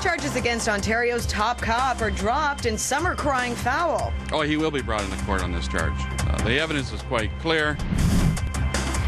Charges against Ontario's top cop are dropped and some are crying foul. Oh, he will be brought into court on this charge. The evidence is quite clear.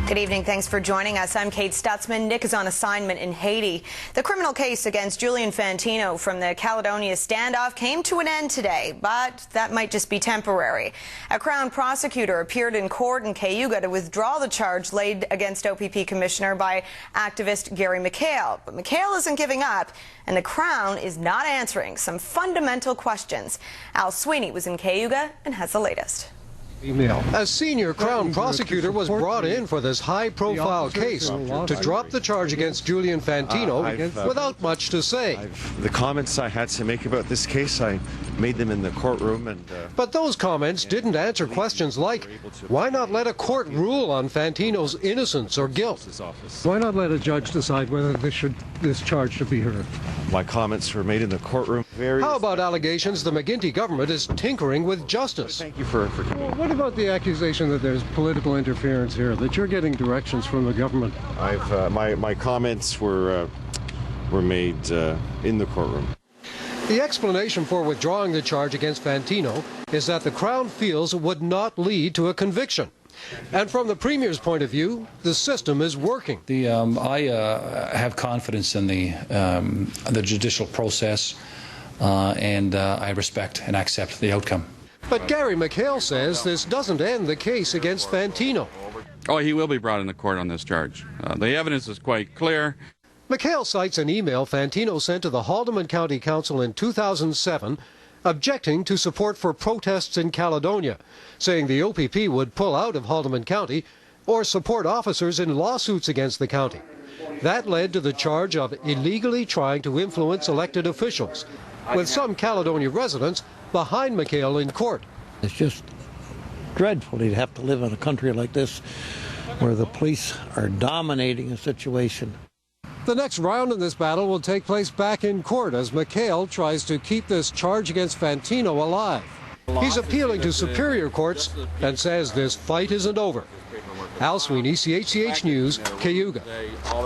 Good evening. Thanks for joining us. I'm Kate Stutzman. Nick is on assignment in Haiti. The criminal case against Julian Fantino from the Caledonia standoff came to an end today, but that might just be temporary. A Crown prosecutor appeared in court in Cayuga to withdraw the charge laid against OPP Commissioner by activist Gary McHale. But McHale isn't giving up, and the Crown is not answering some fundamental questions. Al Sweeney was in Cayuga and has the latest. A senior Crown prosecutor was brought in for this high-profile case to drop the charge against Julian Fantino without much to say. The comments I had to make about this case, I made them in the courtroom. But those comments didn't answer questions like, why not let a court rule on Fantino's innocence or guilt? Why not let a judge decide whether this charge should be heard? My comments were made in the courtroom. How about allegations the McGuinty government is tinkering with justice? Thank you for What about the accusation that there's political interference here, that you're getting directions from the government? My comments were made in the courtroom. The explanation for withdrawing the charge against Fantino is that the Crown feels it would not lead to a conviction. And from the Premier's point of view, the system is working. I have confidence in the judicial process, and I respect and accept the outcome. But Gary McHale says this doesn't end the case against Fantino. Oh, he will be brought into court on this charge. The evidence is quite clear. McHale cites an email Fantino sent to the Haldimand County Council in 2007 objecting to support for protests in Caledonia, saying the OPP would pull out of Haldimand County or support officers in lawsuits against the county. That led to the charge of illegally trying to influence elected officials, with some Caledonia residents behind McHale in court. It's just dreadful to have to live in a country like this where the police are dominating a situation. The next round in this battle will take place back in court as McHale tries to keep this charge against Fantino alive. He's appealing to superior courts and says this fight isn't over. Al Sweeney, CHCH News, Cayuga.